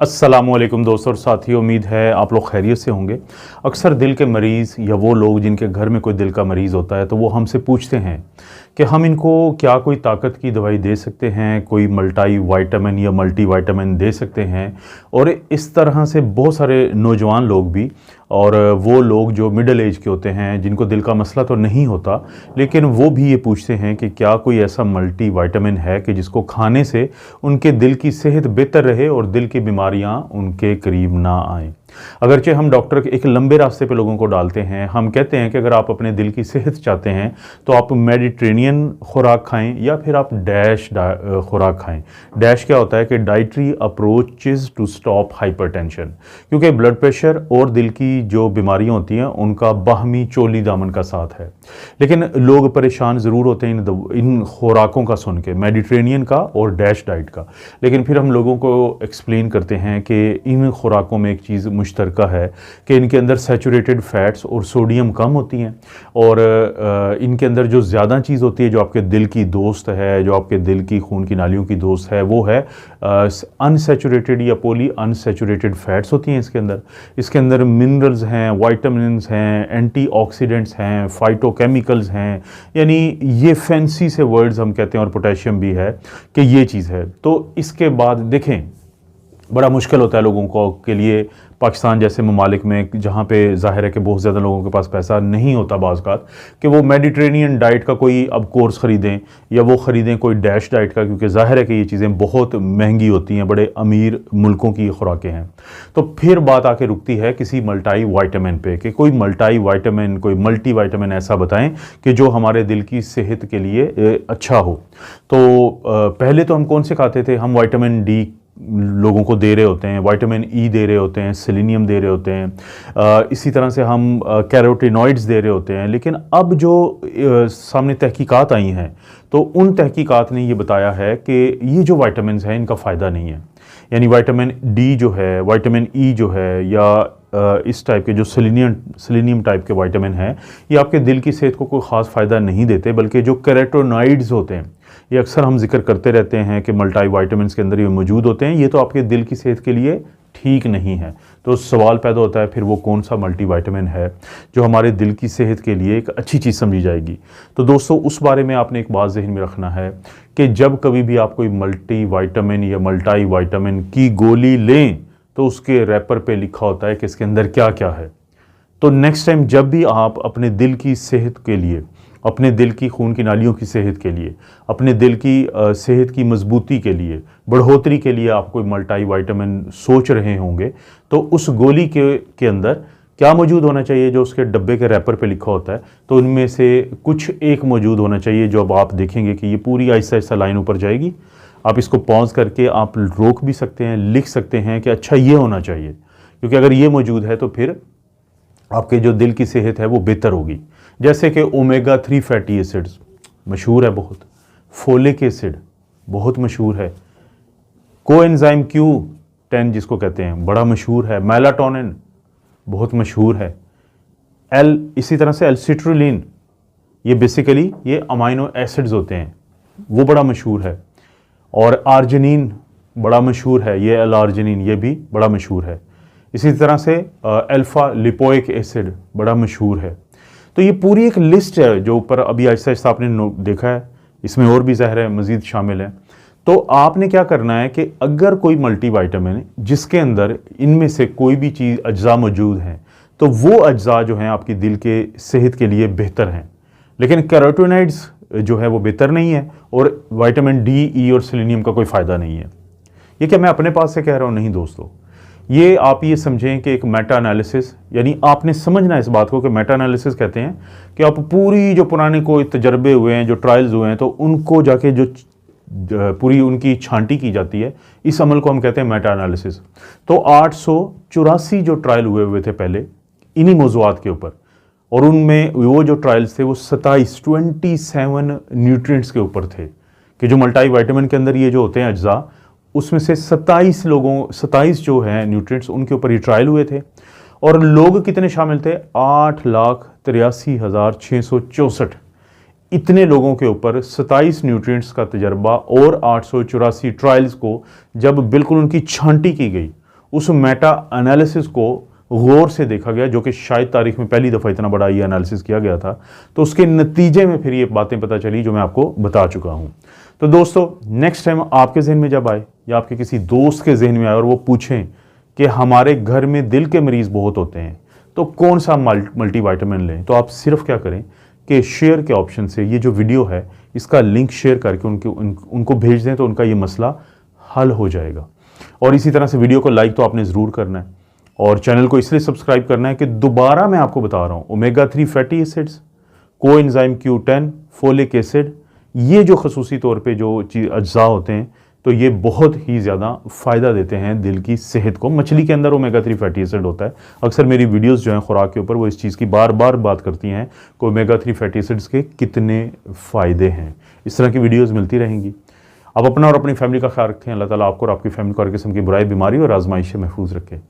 अस्सलामुअलैकुम दोस्तों और साथियों, उम्मीद है आप लोग खैरियत से होंगे। अक्सर दिल के मरीज़ या वो लोग जिनके घर में कोई दिल का मरीज़ होता है तो वो हमसे पूछते हैं कि हम इनको क्या कोई ताकत की दवाई दे सकते हैं, कोई मल्टी विटामिन या मल्टी विटामिन दे सकते हैं। और इस तरह से बहुत सारे नौजवान लोग भी और वो लोग जो मिडिल एज के होते हैं जिनको दिल का मसला तो नहीं होता, लेकिन वो भी ये पूछते हैं कि क्या कोई ऐसा मल्टी विटामिन है कि जिसको खाने से उनके दिल की सेहत बेहतर रहे और दिल की बीमारियां उनके करीब ना आएँ। अगरचे हम डॉक्टर के एक लंबे रास्ते पे लोगों को डालते हैं, हम कहते हैं कि अगर आप अपने दिल की सेहत चाहते हैं तो आप मेडिटेरेनियन खुराक खाएं या फिर आप डैश खुराक खाएं। डैश क्या होता है कि dietary approaches to stop hypertension, क्योंकि ब्लड प्रेशर और दिल की जो बीमारियां होती हैं उनका बाहमी चोली दामन का साथ है। लेकिन लोग परेशान ज़रूर होते हैं इन खुराकों का सुन के, मेडिटेरेनियन का और डैश डाइट का। लेकिन फिर हम लोगों को एक्सप्लेन करते हैं कि इन खुराकों में एक चीज़ मुश्तरका है कि इनके अंदर सैचुरेटेड फैट्स और सोडियम कम होती हैं, और इनके अंदर जो ज़्यादा चीज़ होती है जो आपके दिल की दोस्त है, जो आपके दिल की खून की नालियों की दोस्त है, वो है अनसैचुरेटेड या पॉली अनसैचुरेटेड फैट्स होती हैं। इसके अंदर मिनरल्स हैं, वाइटामिन्स हैं, एंटीऑक्सीडेंट्स हैं, फाइटोकेमिकल्स हैं, यानी ये फैंसी से वर्ड्स हम कहते हैं, और पोटेशियम भी है कि ये चीज़ है। तो इसके बाद देखें, बड़ा मुश्किल होता है लोगों को के लिए पाकिस्तान जैसे ममालिक में, जहाँ पे ज़ाहिर है कि बहुत ज़्यादा लोगों के पास पैसा नहीं होता बाज़ात, कि वो मेडिटेरेनियन डाइट का कोई अब कोर्स ख़रीदें या वो ख़रीदें कोई डैश डाइट का, क्योंकि ज़ाहिर है कि ये चीज़ें बहुत महंगी होती हैं, बड़े अमीर मुल्कों की खुराकें हैं। तो फिर बात आके रुकती है किसी मल्टी विटामिन पे कि कोई मल्टी विटामिन, कोई मल्टी विटामिन ऐसा बताएं कि जो हमारे दिल की सेहत के लिए अच्छा हो। तो पहले तो हम कौन से खाते थे? हम विटामिन डी लोगों को दे रहे होते हैं, विटामिन ई दे रहे होते हैं, सेलेनियम दे रहे होते हैं, इसी तरह से हम कैरोटिनॉइड्स दे रहे होते हैं। लेकिन अब जो सामने तहकीकात आई हैं तो उन तहकीकात ने ये बताया है कि ये जो विटामिन हैं इनका फ़ायदा नहीं है। यानी विटामिन डी जो है, विटामिन ई जो है, या इस टाइप के जो सेलेनियम टाइप के विटामिन हैं, ये आपके दिल की सेहत को कोई ख़ास फ़ायदा नहीं देते, बल्कि जो कैरोटिनॉइड्स होते हैं, ये अक्सर हम जिक्र करते रहते हैं कि मल्टी विटामिन के अंदर ये मौजूद होते हैं, ये तो आपके दिल की सेहत के लिए ठीक नहीं है। तो सवाल पैदा होता है फिर वो कौन सा मल्टी विटामिन है जो हमारे दिल की सेहत के लिए एक अच्छी चीज़ समझी जाएगी। तो दोस्तों, उस बारे में आपने एक बात ज़हन में रखना है कि जब कभी भी आप कोई मल्टी विटामिन या मल्टी विटामिन की गोली लें तो उसके रैपर पे लिखा होता है कि इसके अंदर क्या क्या है। तो नेक्स्ट टाइम जब भी आप अपने दिल की सेहत के लिए, अपने दिल की खून की नालियों की सेहत के लिए, अपने दिल की सेहत की मजबूती के लिए, बढ़ोतरी के लिए आप कोई मल्टी विटामिन सोच रहे होंगे, तो उस गोली के अंदर क्या मौजूद होना चाहिए जो उसके डब्बे के रैपर पे लिखा होता है। तो उनमें से कुछ एक मौजूद होना चाहिए जो अब आप देखेंगे कि ये पूरी आहिस्ता आहिस्ता लाइन ऊपर जाएगी। आप इसको पॉज करके आप रोक भी सकते हैं, लिख सकते हैं कि अच्छा ये होना चाहिए, क्योंकि अगर ये मौजूद है तो फिर आपके जो दिल की सेहत है वो बेहतर होगी। जैसे कि ओमेगा 3 फैटी एसिड्स मशहूर है बहुत, फोलिक एसिड बहुत मशहूर है, कोएंजाइम Q10 जिसको कहते हैं बड़ा मशहूर है, मेलाटोनिन बहुत मशहूर है, इसी तरह से एल्सिट्रुलिन, ये बेसिकली ये अमाइनो एसिड्स होते हैं, वो बड़ा मशहूर है। और आर्जिनिन बड़ा मशहूर है, ये एल-आर्जिनिन, ये भी बड़ा मशहूर है। इसी तरह से अल्फ़ा लिपोइक एसिड बड़ा मशहूर है। तो ये पूरी एक लिस्ट है जो ऊपर अभी आहिस्ता आहिस्ता आपने देखा है, इसमें और भी ज़ाहिर है मज़ीद शामिल है। तो आपने क्या करना है कि अगर कोई मल्टी विटामिन जिसके अंदर इनमें से कोई भी चीज़ अज्जा मौजूद हैं तो वो अज्जा जो हैं आपकी दिल के सेहत के लिए बेहतर हैं, लेकिन कैरोटिनॉइड्स जो है वो बेहतर नहीं है, और विटामिन डी, ई और सेलेनियम का कोई फ़ायदा नहीं है। ये क्या मैं अपने पास से कह रहा हूँ? नहीं दोस्तों, ये आप ये समझें कि एक मेटा एनालिसिस, यानी आपने समझना है इस बात को कि मेटा एनालिसिस कहते हैं कि आप पूरी जो पुराने कोई तजर्बे हुए हैं, जो ट्रायल्स हुए हैं, तो उनको जाके जो पूरी उनकी छांटी की जाती है, इस अमल को हम कहते हैं मेटा एनालिसिस। तो 884 जो ट्रायल हुए थे पहले इन्हीं मौज़ूआत के ऊपर, और उनमें वो जो ट्रायल्स थे वो 27 न्यूट्रिएंट्स के ऊपर थे कि जो मल्टी विटामिन के अंदर ये जो होते हैं अज्जा, उसमें से 27 जो हैं न्यूट्रिएंट्स उनके ऊपर ये ट्रायल हुए थे। और लोग कितने शामिल थे? 8,83,664। इतने लोगों के ऊपर 27 न्यूट्रिएंट्स का तजर्बा और 884 ट्रायल्स को जब बिल्कुल उनकी छांटी की गई उस मेटा एनालिसिस को गौर से देखा गया, जो कि शायद तारीख में पहली दफ़ा इतना बड़ा ये एनालिसिस किया गया था। तो उसके नतीजे में फिर ये बातें पता चली जो मैं आपको बता चुका हूँ। तो दोस्तों, नेक्स्ट टाइम आपके जहन में जब आए या आपके किसी दोस्त के जहन में आए और वो पूछें कि हमारे घर में दिल के मरीज़ बहुत होते हैं तो कौन सा मल्टीविटामिन लें, तो आप सिर्फ क्या करें कि शेयर के ऑप्शन से ये जो वीडियो है इसका लिंक शेयर करके उनको भेज दें, तो उनका ये मसला हल हो जाएगा। और इसी तरह से वीडियो को लाइक तो आपने ज़रूर करना है और चैनल को इसलिए सब्सक्राइब करना है कि दोबारा मैं आपको बता रहा हूँ, omega 3 fatty acids, coenzyme Q10, folic acid, ये जो खसूसी तौर पे जो अज्जा होते हैं तो ये बहुत ही ज़्यादा फ़ायदा देते हैं दिल की सेहत को। मछली के अंदर ओमेगा 3 फैटी एसिड होता है। अक्सर मेरी वीडियोस जो हैं खुराक के ऊपर वो इस चीज़ की बार बार बात करती हैं कि ओमेगा 3 फैटी एसिड्स के कितने फ़ायदे हैं। इस तरह की वीडियोस मिलती रहेंगी। आप अपना और अपनी फैमिली का ख्याल रखें। अल्लाह ताला आपको और आपकी फैमिली को हर किस्म की बुराई, बीमारी और आजमाइश से महफूज रखे।